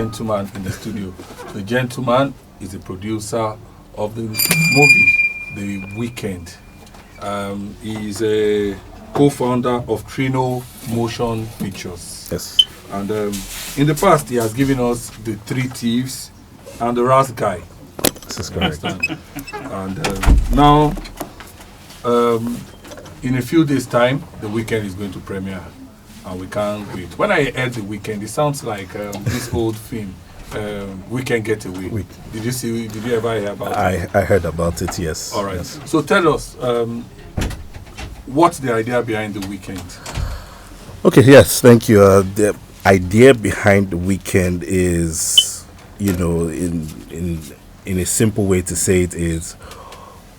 gentleman in the studio. The gentleman is the producer of the movie, The Weekend. He's a co-founder of Trino Motion Pictures. Yes. And in the past, he has given us The Three Thieves and The Ras Guy. This is correct. And now, in a few days' time, The Weekend is going to premiere. And we can't wait. When I heard The Weekend, it sounds like this old film, Weekend Getaway. Did you ever hear about it? I heard about it, yes. All right. Yes. So tell us, what's the idea behind The Weekend? Okay, yes, thank you. The idea behind The Weekend is, in a simple way to say it is,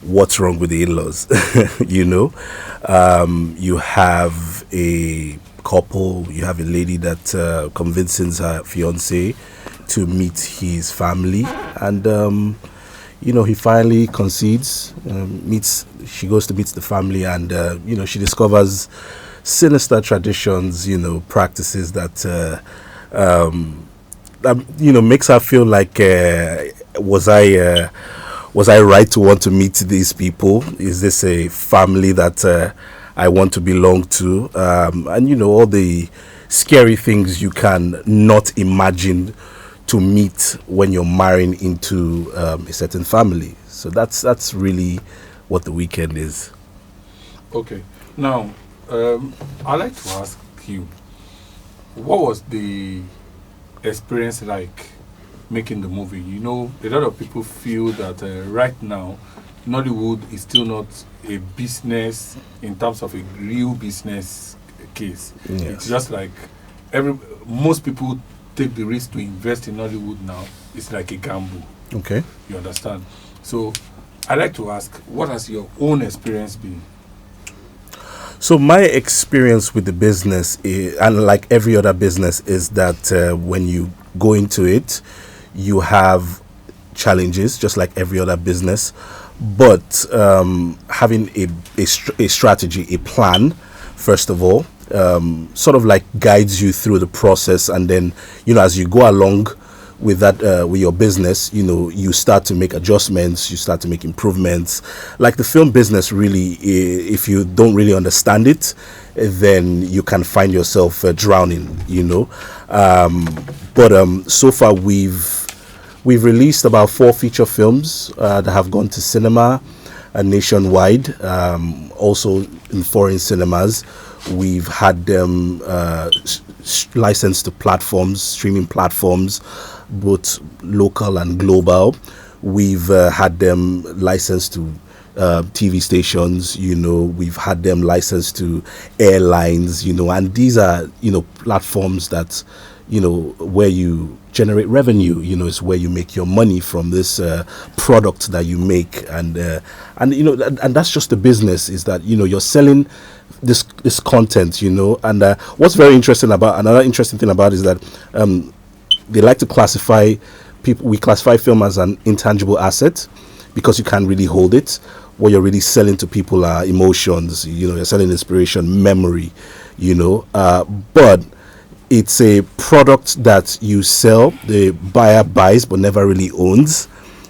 what's wrong with the in-laws? You have a couple, you have a lady that convinces her fiance to meet his family, and he finally concedes, she goes to meet the family, and she discovers sinister traditions, practices that makes her feel like, was I right to want to meet these people? Is this a family that I want to belong to? And all the scary things you can not imagine to meet when you're marrying into a certain family. So that's really what The Weekend is. Okay. Now, I'd like to ask you, what was the experience like making the movie? A lot of people feel that right now, Nollywood is still not a business in terms of a real business case. Yes. It's just like most people take the risk to invest in Nollywood now. It's like a gamble. Okay. You understand? So I'd like to ask, what has your own experience been? So my experience with the business, and like every other business, is that when you go into it, you have challenges, just like every other business. But having a strategy, a plan, first of all, sort of like guides you through the process, and then as you go along with that, with your business, you start to make adjustments, you start to make improvements. Like the film business, really, if you don't really understand it, then you can find yourself drowning. But so far we've released about 4 feature films that have gone to cinema nationwide, also in foreign cinemas. We've had them licensed to platforms, streaming platforms, both local and global. We've had them licensed to TV stations, we've had them licensed to airlines, and these are, platforms that, where you generate revenue, it's where you make your money from this product that you make, and that's just the business, is that, you're selling this content, and what's very interesting about, another interesting thing about is that they like to classify people, we classify film as an intangible asset because you can't really hold it. What you're really selling to people are emotions, you're selling inspiration, memory, but it's a product that you sell, the buyer buys but never really owns.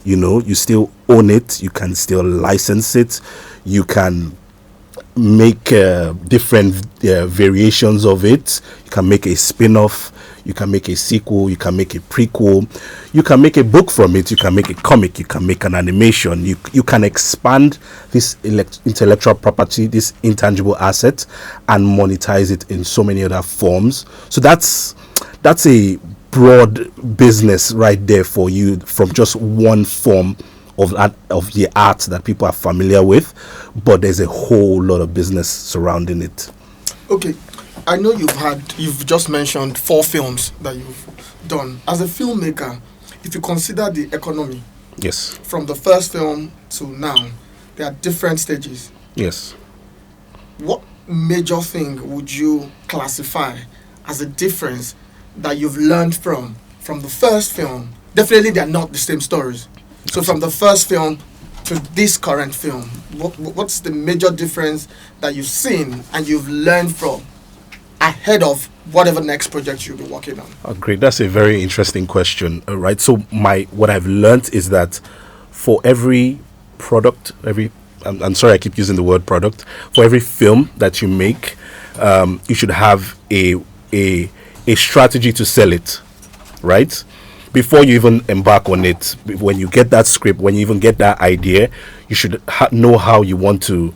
You still own it, you can still license it, you can make different variations of it. You can make a spin-off, you can make a sequel, you can make a prequel, you can make a book from it, you can make a comic, you can make an animation, you can expand this intellectual property, this intangible asset, and monetize it in so many other forms. So that's a broad business right there for you, from just one form of the art that people are familiar with, but there's a whole lot of business surrounding it. Okay, I know you've just mentioned 4 films that you've done. As a filmmaker, if you consider the economy, yes, from the first film to now, there are different stages. Yes. What major thing would you classify as a difference that you've learned from the first film? Definitely they are not the same stories. So from the first film to this current film, what's the major difference that you've seen and you've learned from ahead of whatever next project you'll be working on? Oh, great. That's a very interesting question. All right. So what I've learned is that for every product, I'm sorry, I keep using the word product. For every film that you make, you should have a strategy to sell it, right? Before you even embark on it, when you get that script, when you even get that idea, you should know how you want to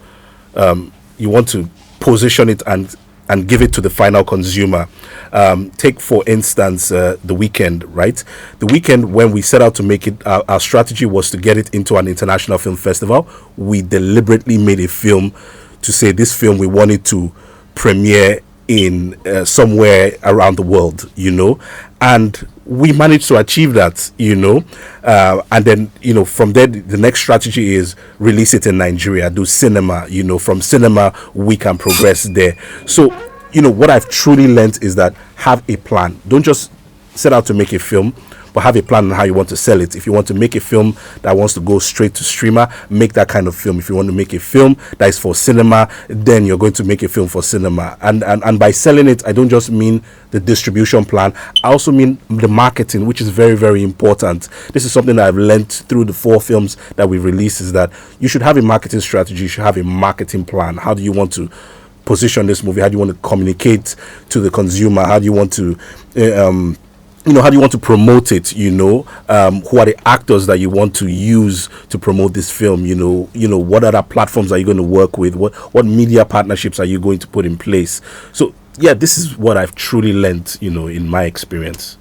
position it and give it to the final consumer. Take for instance The Weeknd, right? The Weeknd, when we set out to make it, our strategy was to get it into an international film festival. We deliberately made a film to say this film we wanted to premiere in somewhere around the world, and we managed to achieve that, and then from there the next strategy is release it in Nigeria, do cinema. From cinema we can progress there. So what I've truly learned is that have a plan. Don't just set out to make a film, but have a plan on how you want to sell it. If you want to make a film that wants to go straight to streamer, make that kind of film. If you want to make a film that is for cinema, then you're going to make a film for cinema. And by selling it, I don't just mean the distribution plan. I also mean the marketing, which is very, very important. This is something that I've learned through the 4 films that we've released, is that you should have a marketing strategy. You should have a marketing plan. How do you want to position this movie? How do you want to communicate to the consumer? How do you want to how do you want to promote it? Who are the actors that you want to use to promote this film? What other platforms are you going to work with? What media partnerships are you going to put in place? So yeah, this is what I've truly learned, in my experience.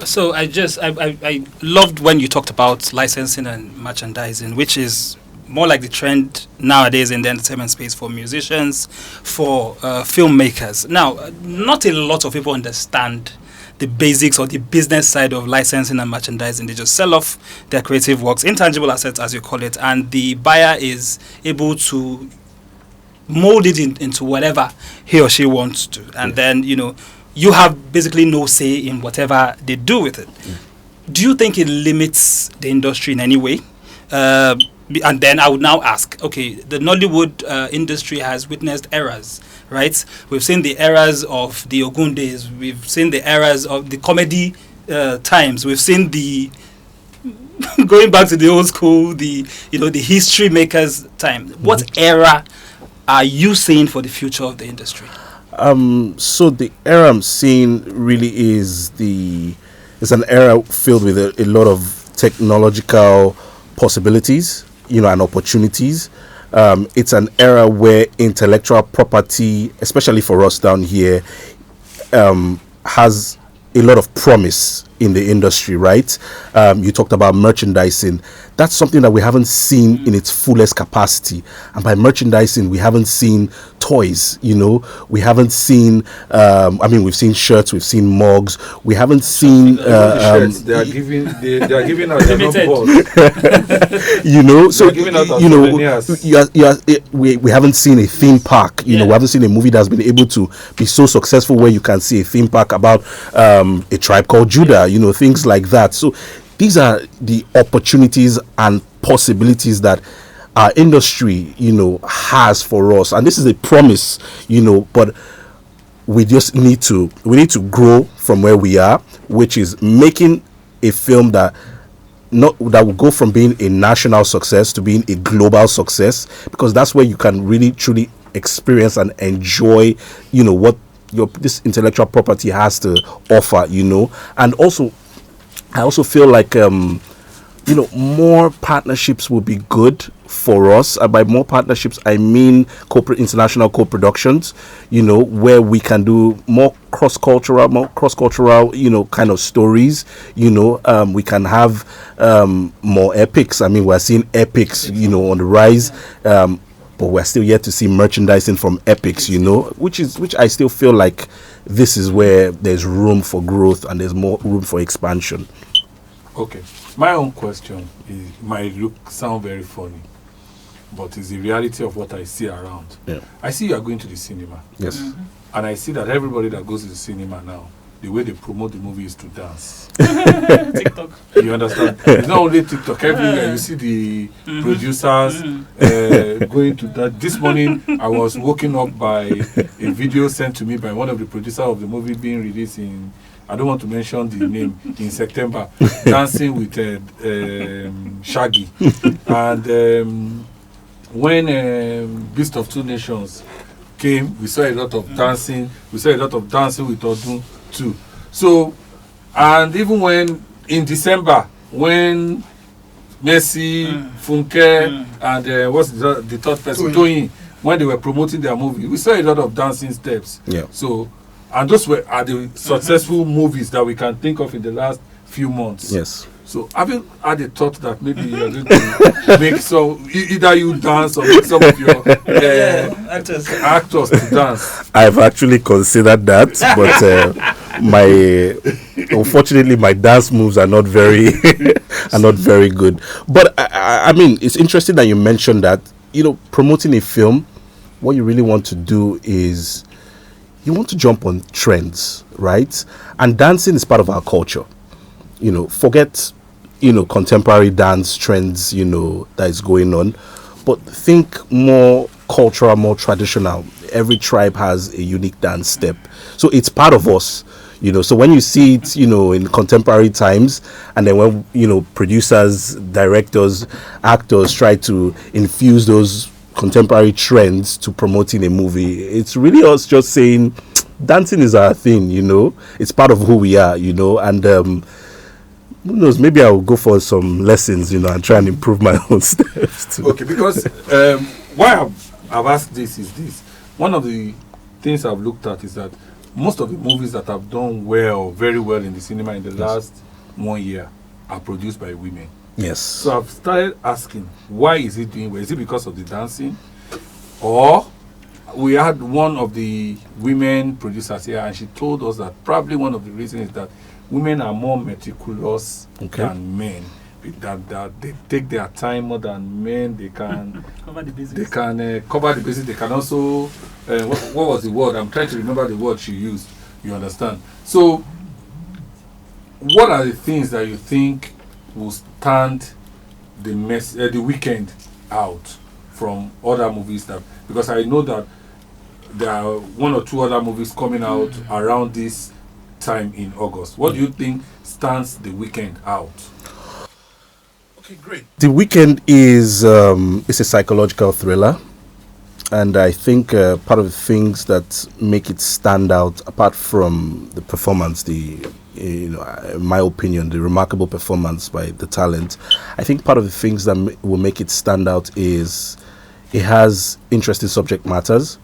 So I loved when you talked about licensing and merchandising, which is more like the trend nowadays in the entertainment space for musicians, for filmmakers. Now, not a lot of people understand the basics or the business side of licensing and merchandising. They just sell off their creative works, intangible assets as you call it, and the buyer is able to mold it into whatever he or she wants to. And then, you have basically no say in whatever they do with it. Do you think it limits the industry in any way? And then I would now ask, okay, the Nollywood industry has witnessed eras, right? We've seen the eras of the Ogun days. We've seen the eras of the comedy times. We've seen the going back to the old school, the history makers time. What era are you seeing for the future of the industry? So the era I'm seeing really is an era filled with a lot of technological possibilities, and opportunities. It's an era where intellectual property, especially for us down here, has a lot of promise in the industry, right? You talked about merchandising. That's something that we haven't seen in its fullest capacity. And by merchandising, we haven't seen toys, we haven't seen, we've seen shirts, we've seen mugs, we haven't seen shirts. They are giving out we haven't seen a theme park, we haven't seen a movie that's been able to be so successful where you can see a theme park about a tribe called Judah, things like that. So these are the opportunities and possibilities that our industry, has for us, and this is a promise, but we just need to grow from where we are, which is making a film that will go from being a national success to being a global success, because that's where you can really truly experience and enjoy, what this intellectual property has to offer, and also I also feel like more partnerships will be good for us. And by more partnerships, I mean international co-productions, where we can do more cross-cultural, kind of stories. We can have more epics. We're seeing epics, on the rise. But we're still yet to see merchandising from epics, which I still feel like this is where there's room for growth and there's more room for expansion. Okay. My own question might sound very funny, but it's the reality of what I see around. Yeah. I see you are going to the cinema. Yes. And I see that everybody that goes to the cinema now the way they promote the movie is to dance. TikTok. You understand? It's not only TikTok. Everywhere you see the producers going to that. This morning, I was woken up by a video sent to me by one of the producers of the movie being released in, I don't want to mention the name, in September, dancing with Shaggy. And when Beast of Two Nations came, we saw a lot of dancing. We saw a lot of dancing with Odun too. So, and even when in December, when Messi, Funke, and what's the third person, Toyin, when they were promoting their movie, we saw a lot of dancing steps. Yeah. So, and those are the successful movies that we can think of in the last few months. Yes. So, have you had a thought that maybe you're going to make some, either you dance or make some of your actors to dance? I've actually considered that, but unfortunately, my dance moves are not very good. But I mean, it's interesting that you mentioned that. You know, promoting a film, what you really want to do is you want to jump on trends, right? And dancing is part of our culture. You know, forget, contemporary dance trends, that is going on. But think more cultural, more traditional. Every tribe has a unique dance step. So it's part of us, So when you see it, in contemporary times, and then when, producers, directors, actors try to infuse those contemporary trends to promoting a movie, it's really us just saying, dancing is our thing, It's part of who we are, and who knows, maybe I'll go for some lessons, and try and improve my own steps too. Okay, because why I've asked this is this. One of the things I've looked at is that most of the movies that have done very well in the cinema in the last 1 year are produced by women. Yes. So I've started asking, why is it doing well? Is it because of the dancing? Or we had one of the women producers here, and she told us that probably one of the reasons is that women are more meticulous than men. That they take their time more than men. They can Cover the business. They can cover the basis. They can also what was the word? I'm trying to remember the word she used. You understand? So, what are the things that you think will stand the Weekend out from other movies? Because I know that there are one or two other movies coming out around this time in August. What do you think stands the Weekend out? Okay, great. The Weekend is a psychological thriller, and I think part of the things that make it stand out, apart from the performance, in my opinion, the remarkable performance by the talent, I think part of the things that will make it stand out is it has interesting subject matters,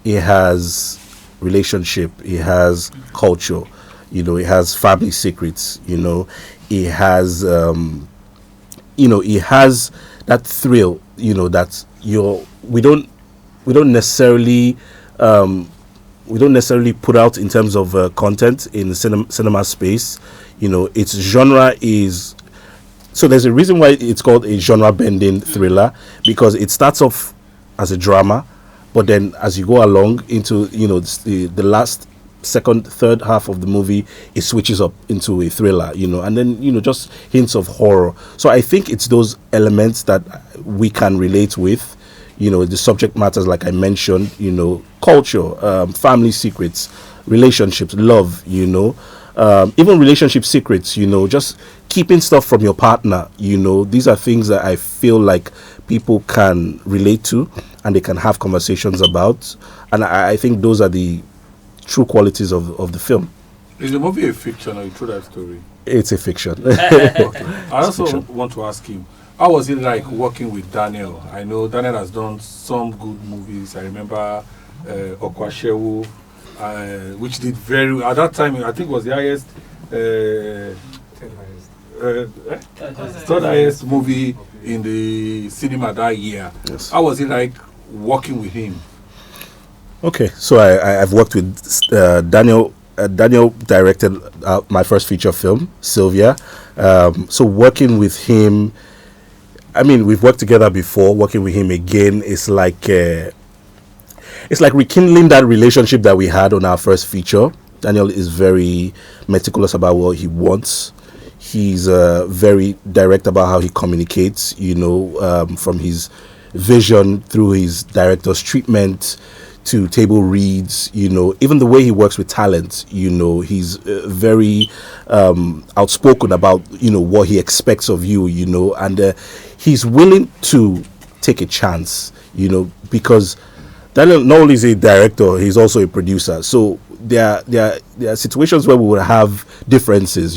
it has relationship, it has culture, it has family secrets, it has it has that thrill, that we don't necessarily put out in terms of content in the cinema space. Its genre is, so there's a reason why it's called a genre bending thriller, because it starts off as a drama, but then as you go along into the last second, third half of the movie, it switches up into a thriller, and then just hints of horror. So I think it's those elements that we can relate with, the subject matters like I mentioned, culture, family secrets, relationships, love, even relationship secrets, just keeping stuff from your partner, these are things that I feel like people can relate to and they can have conversations about, and I think those are the true qualities of the film. Is the movie a fiction or a true life story? It's a fiction. Okay. I also want to ask you, how was it like working with Daniel? I know Daniel has done some good movies. I remember Okwashewu, which did very well. At that time, I think it was the highest third highest movie in the cinema that year. Yes. How was it like working with him? Okay, so I've worked with Daniel. Daniel directed my first feature film, Sylvia. So working with him, I mean, we've worked together before. Working with him again is like rekindling that relationship that we had on our first feature. Daniel is very meticulous about what he wants. He's very direct about how he communicates, from his vision through his director's treatment to table reads, even the way he works with talent, he's very outspoken about, what he expects of you, and he's willing to take a chance, because Daniel not only is a director, he's also a producer. So there are situations where we will have differences,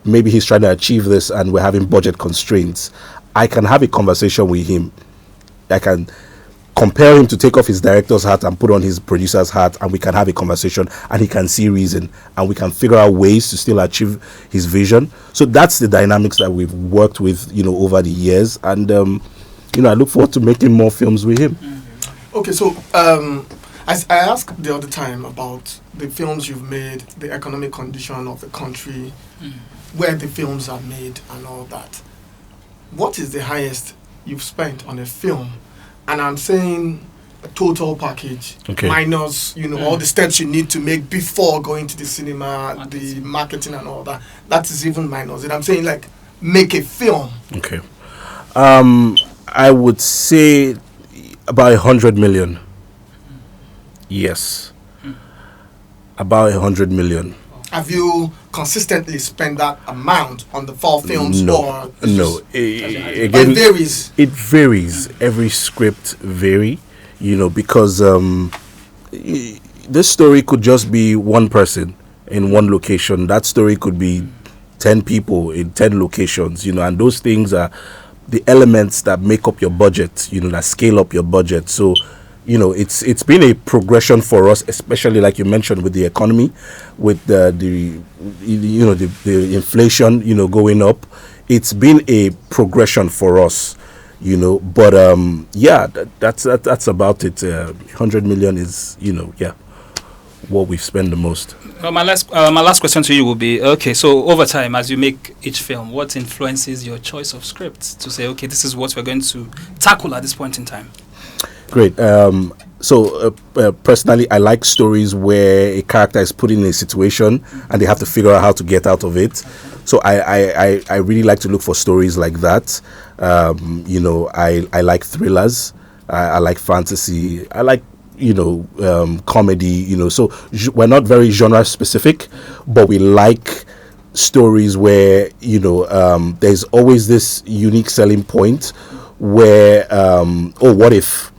maybe he's trying to achieve this and we're having budget constraints. I can have a conversation with him. I can compare him to take off his director's hat and put on his producer's hat, and we can have a conversation, and he can see reason, and we can figure out ways to still achieve his vision. So that's the dynamics that we've worked with, over the years, and I look forward to making more films with him. Okay, so as I asked the other time about the films you've made, the economic condition of the country, where the films are made and all that, what is the highest you've spent on a film? And I'm saying a total package, minus, all the steps you need to make before going to the cinema, the marketing and all that. That is even minus. And I'm saying, like, make a film. Okay. I would say about 100 million. Yes. About 100 million. Have you consistently spent that amount on the 4 films? No. Again, it varies. It varies. Every script vary, because this story could just be one person in one location. That story could be 10 people in 10 locations, and those things are the elements that make up your budget, that scale up your budget. So, it's been a progression for us, especially like you mentioned with the economy, with the inflation, going up. It's been a progression for us, But that's about it. 100 million is, what we've spent the most. My last question to you will be, okay, so over time, as you make each film, what influences your choice of scripts to say, okay, this is what we're going to tackle at this point in time? Great. Personally, I like stories where a character is put in a situation and they have to figure out how to get out of it. So I really like to look for stories like that. I like thrillers. I like fantasy. I like comedy. So we're not very genre specific, but we like stories where there's always this unique selling point where what if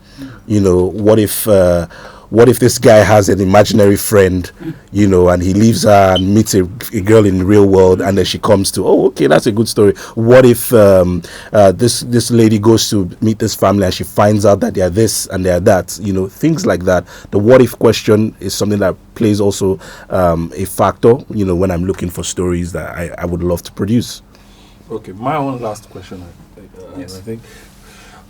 what if this guy has an imaginary friend, and he leaves her and meets a girl in the real world, and then she comes to, okay, that's a good story. What if this lady goes to meet this family and she finds out that they are this and they are that, things like that. The what if question is something that plays also a factor, when I'm looking for stories that I would love to produce. Okay, my own last question, yes. I think.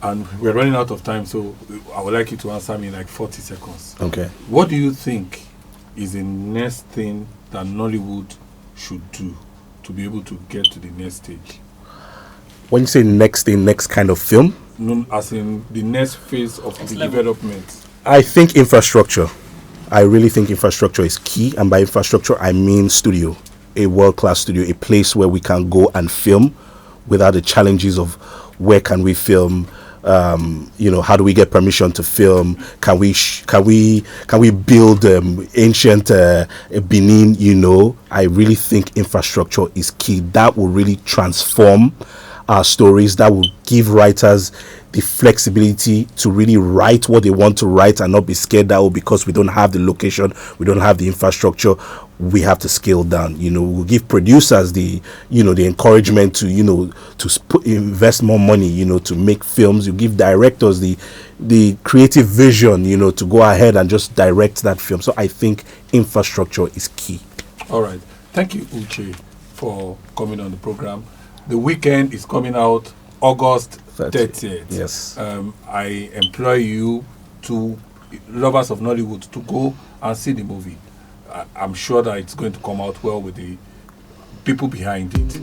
And we're running out of time, so I would like you to answer me in like 40 seconds. Okay. What do you think is the next thing that Nollywood should do to be able to get to the next stage? When you say next thing, next kind of film? No, as in the next phase of the development. I think infrastructure. I really think infrastructure is key. And by infrastructure, I mean studio. A world-class studio, a place where we can go and film without the challenges of where can we film, how do we get permission to film? Can we build ancient Benin? I really think infrastructure is key. That will really transform our stories. That will give writers the flexibility to really write what they want to write and not be scared that because we don't have the location, we don't have the infrastructure, we have to scale down. We'll give producers the encouragement to invest more money, to make films. You give directors the creative vision, to go ahead and just direct that film. So I think infrastructure is key. All right. Thank you, Uche, for coming on the program. The Weekend is coming out August 30th. Yes. I employ you to lovers of Nollywood to go and see the movie. I'm sure that it's going to come out well with the people behind it.